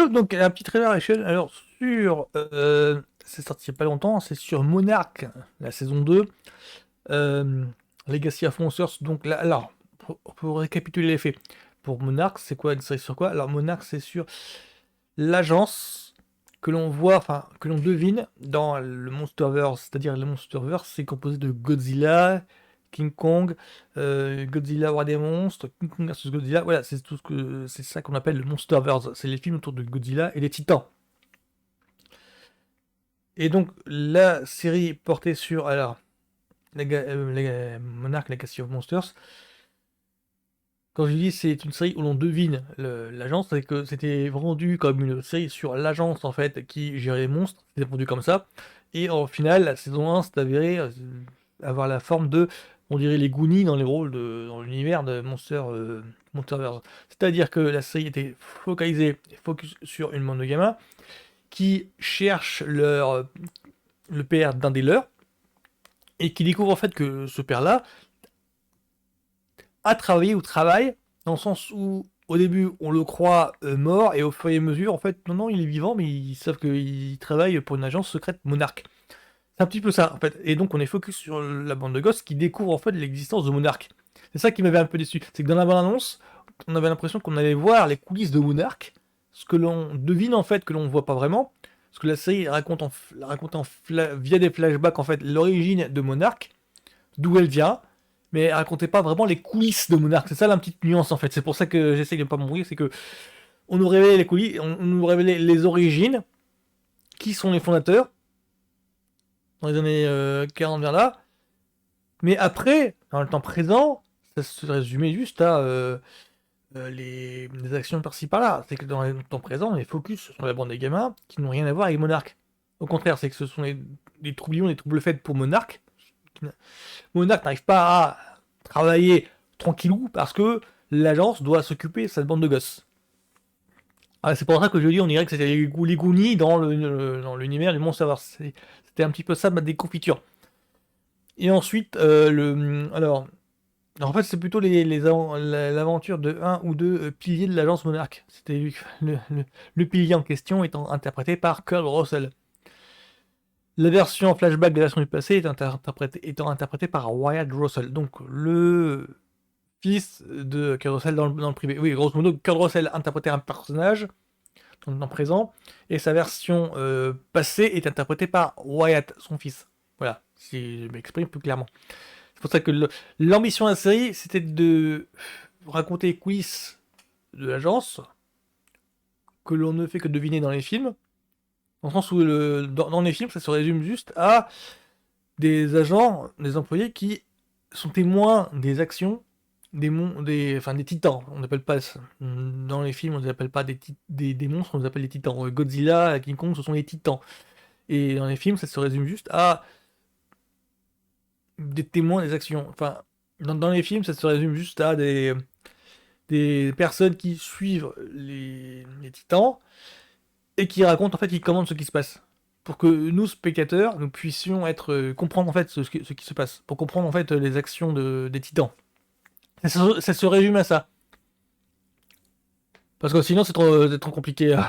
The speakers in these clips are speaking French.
Donc, un petit trailer action. Alors, c'est sorti il n'y a pas longtemps, c'est sur Monarch, la saison 2. Euh, Legacy of Monsters. Donc, là, alors, pour récapituler les faits, pour Monarch, c'est quoi une série sur quoi? Alors, Monarch, c'est sur l'agence que l'on voit, enfin, que l'on devine dans le Monsterverse. C'est-à-dire, le Monsterverse, c'est composé de Godzilla, King Kong, Godzilla Roi des Monstres, King Kong vs Godzilla. Voilà, c'est tout ce que c'est ça qu'on appelle le Monsterverse. C'est les films autour de Godzilla et des Titans. Et donc la série portée sur alors Monarch Legacy of Monsters. Quand je dis c'est une série où l'on devine l'agence, c'est que c'était vendu comme une série sur l'agence en fait qui gérait les monstres. C'était vendu comme ça. Et au final, la saison 1 s'est avérée avoir la forme de, on dirait les Goonies dans les rôles dans l'univers de Monsterverse. C'est-à-dire que la série était focalisée, focus sur une bande de gamins qui cherchent le père d'un des leurs et qui découvrent en fait que ce père-là a travaillé ou travaille dans le sens où au début on le croit mort et au fur et à mesure en fait non il est vivant mais ils savent qu'il travaille pour une agence secrète Monarch. C'est un petit peu ça en fait et donc on est focus sur la bande de gosses qui découvrent en fait l'existence de Monarch. C'est ça qui m'avait un peu déçu, c'est que dans la bande annonce on avait l'impression qu'on allait voir les coulisses de Monarch, ce que l'on devine en fait que l'on ne voit pas vraiment, parce que la série raconte via des flashbacks en fait l'origine de Monarch, d'où elle vient, mais elle racontait pas vraiment les coulisses de Monarch. C'est ça la petite nuance en fait. C'est pour ça que j'essaye de ne pas mourir, c'est que on nous révélait les coulisses, on nous révélait les origines, qui sont les fondateurs dans les années 40 vers là. Mais après, dans le temps présent, ça se résumait juste à les actions par-ci par-là. C'est que dans le temps présent, on est focus sur la bande des gamins qui n'ont rien à voir avec Monarch. Au contraire, c'est que ce sont des troublions, des troubles faits pour Monarch. Monarch n'arrive pas à travailler tranquillou parce que l'agence doit s'occuper de cette bande de gosses. Ah, c'est pour ça que je dis, on dirait que c'était les Goonies dans dans l'univers du Monsterverse. C'était un petit peu ça ma déconfiture. Et ensuite, alors, en fait, c'est plutôt l'aventure de un ou deux piliers de l'agence Monarch. C'était le pilier en question étant interprété par Kurt Russell. La version flashback de la version du passé étant interprétée par Wyatt Russell. Donc, le fils de Kurt Russell dans le privé. Oui, grosso modo, Kurt Russell interprétait un personnage dans le temps présent, et sa version passée est interprétée par Wyatt, son fils. Voilà, si je m'exprime plus clairement. C'est pour ça que l'ambition de la série, c'était de raconter les coulisses de l'agence, que l'on ne fait que deviner dans les films, dans le sens où dans les films, ça se résume juste à des agents, des employés qui sont témoins des actions enfin, des titans. On n'appelle pas dans les films, on ne les appelle pas des monstres, on les appelle des titans. Godzilla, King Kong, ce sont des titans. Et dans les films, ça se résume juste à des témoins des actions. Enfin, dans les films, ça se résume juste à des personnes qui suivent les titans et qui racontent en fait, qui commandent ce qui se passe. Pour que nous, spectateurs, nous puissions comprendre en fait ce qui se passe. Pour comprendre en fait les actions des titans. Ça se résume à ça. Parce que sinon, c'est trop compliqué.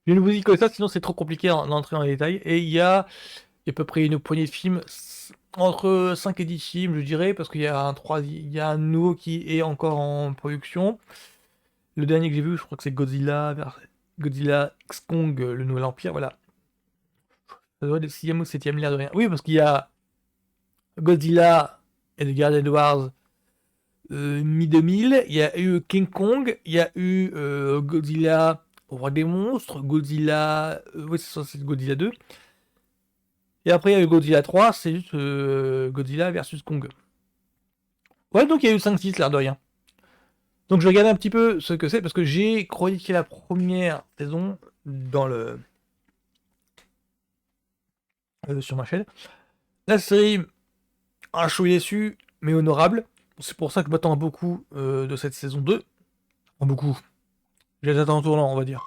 Je ne vous dis que ça, sinon c'est trop compliqué d'entrer dans les détails. Et il y a à peu près une poignée de films, entre 5 et 10 films, je dirais, parce qu'il y a il y a un nouveau qui est encore en production. Le dernier que j'ai vu, je crois que c'est Godzilla X Kong, le Nouvel Empire, voilà. Ça doit être le 6ème ou 7ème, l'air de rien. Oui, parce qu'il y a Godzilla et The Garden Wars mi-2000, il y a eu King Kong, il y a eu Godzilla au Roi des Monstres, Godzilla... oui, c'est Godzilla 2. Et après, il y a eu Godzilla 3, c'est juste Godzilla versus Kong. Ouais, donc il y a eu 5-6, l'air de rien. Donc je regarde un petit peu ce que c'est, parce que j'ai chroniqué la première saison dans sur ma chaîne. La série, un show déçu, mais honorable. C'est pour ça que je m'attends beaucoup de cette saison 2. Enfin, beaucoup. Je les attends en tournant, on va dire.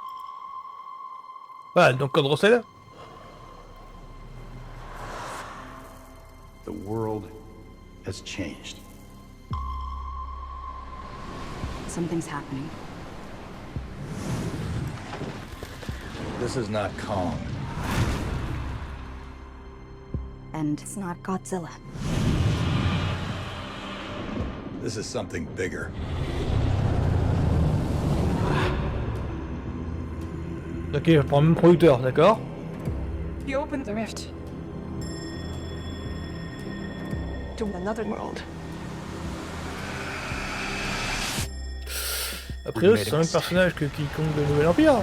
Voilà, donc Code Rossel. The world has changed. Something's happening. This is not Kong. And it's not Godzilla. This is something bigger. Ok, je prends le même producteur, d'accord. He opened the rift to another world. Après eux, c'est le même personnage que King Kong de Nouvel Empire.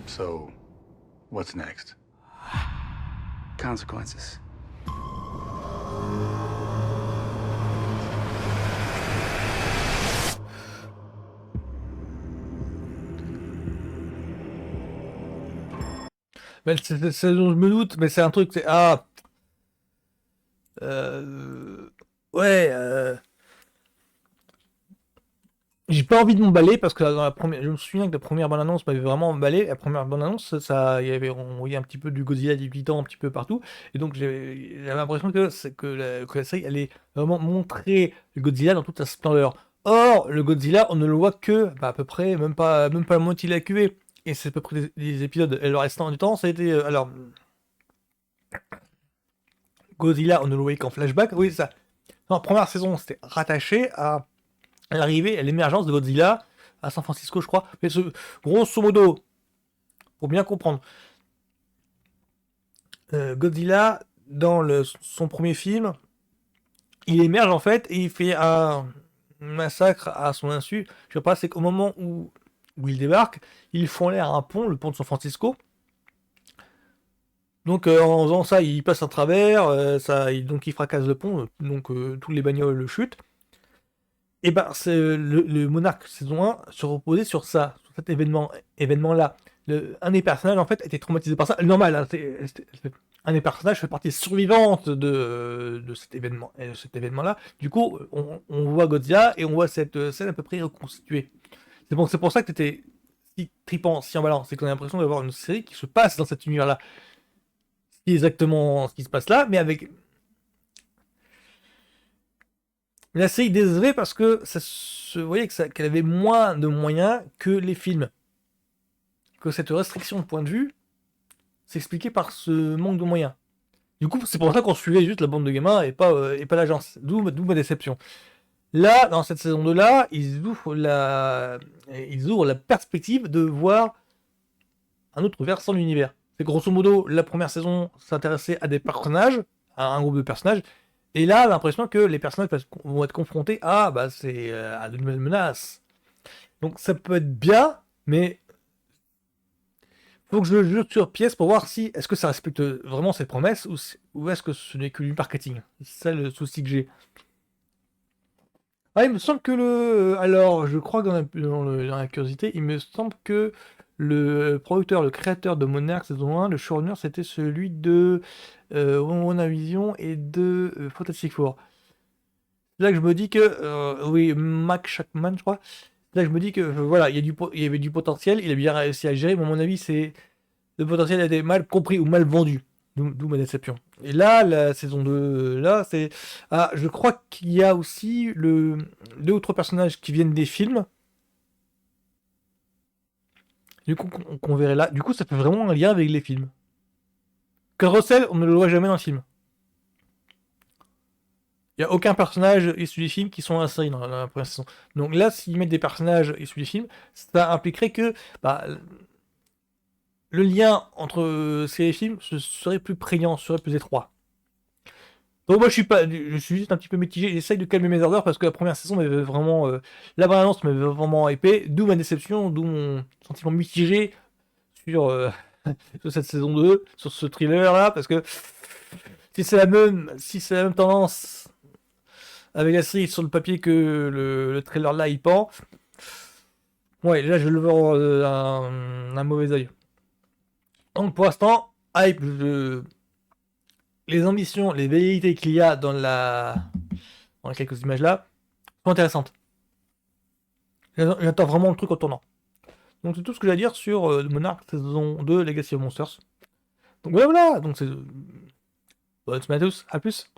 So, what's next? Consequences. Mais c'est dont je me doute, mais c'est un truc, c'est... Ah... Ouais, j'ai pas envie de m'emballer parce que dans la première, je me souviens que la première bande-annonce m'avait vraiment emballé. La première bande-annonce, ça, on voyait un petit peu du Godzilla du Titan un petit peu partout, et donc j'avais l'impression que la série allait vraiment montrer le Godzilla dans toute sa splendeur. Or, le Godzilla, on ne le voit que à peu près, même pas la moitié de la QV, et c'est à peu près des épisodes. Et le restant du temps, ça a été alors Godzilla, on ne le voyait qu'en flashback. Oui, ça. En première saison, c'était rattaché à l'arrivée, à l'émergence de Godzilla à San Francisco, je crois. Mais grosso modo, pour bien comprendre, Godzilla, dans son premier film, il émerge en fait et il fait un massacre à son insu. Je sais pas, c'est qu'au moment où il débarque, ils font l'air un pont, le pont de San Francisco. Donc en faisant ça, il passe à travers, donc il fracasse le pont, donc tous les bagnoles chutent. Et ben, le Monarque saison 1 se reposait sur ça, sur cet événement-là. Un des personnages, en fait, était traumatisé par ça. Normal, hein, un des personnages fait partie survivante de cet événement-là. Du coup, on voit Godzilla et on voit cette scène à peu près reconstituée. C'est pour ça que t'étais si tripant, si emballant. C'est qu'on a l'impression d'avoir une série qui se passe dans cet univers-là. C'est exactement ce qui se passe là, mais avec... La série décevait parce que ça se voyait qu'elle avait moins de moyens que les films. Que cette restriction de point de vue s'expliquait par ce manque de moyens. Du coup, c'est pour ça qu'on suivait juste la bande de gamins et pas l'agence. D'où ma déception. Là, dans cette saison 2-là, ils ouvrent la perspective de voir un autre versant de l'univers. C'est grosso modo, la première saison s'intéressait à des personnages, à un groupe de personnages, et là, j'ai l'impression que les personnages vont être confrontés à de nouvelles menaces. Donc ça peut être bien, mais faut que je le jette sur pièce pour voir si est-ce que ça respecte vraiment ses promesses ou est-ce que ce n'est que du marketing. C'est ça le souci que j'ai. Ah, il me semble que alors, je crois que dans la curiosité, il me semble que le producteur, le créateur de Monarch saison 1, le showrunner, c'était celui de WandaVision et de Fantastic Four. C'est là que je me dis que, oui, Mac Shackman, je crois. C'est là que je me dis que, voilà, il y avait du potentiel, il a bien réussi à le gérer, mais à mon avis, le potentiel a été mal compris ou mal vendu. D'où ma déception. Et là, la saison 2, là, c'est... Ah, je crois qu'il y a aussi deux ou trois personnages qui viennent des films. Du coup, qu'on verrait là. Du coup, ça fait vraiment un lien avec les films. Kurt Russell, on ne le voit jamais dans le film. Il n'y a aucun personnage issu des films qui sont dans la série dans la première saison. Donc là, s'ils mettent des personnages issus des films, ça impliquerait que le lien entre ces films serait plus prégnant, serait plus étroit. Donc moi je suis juste un petit peu mitigé, j'essaye de calmer mes ardeurs parce que la première saison m'avait vraiment... la bande-annonce m'avait vraiment épais, d'où ma déception, d'où mon sentiment mitigé sur, sur cette saison 2, sur ce thriller là, parce que si c'est la même tendance avec la série sur le papier que le trailer là il pend, ouais là je le vois un mauvais oeil. Donc pour l'instant, hype, les ambitions, les velléités qu'il y a dans quelques images là sont intéressantes. J'attends vraiment le truc en tournant. Donc c'est tout ce que j'ai à dire sur Monarch saison 2 Legacy of Monsters. Donc voilà, donc c'est... Bonne semaine à tous, à plus.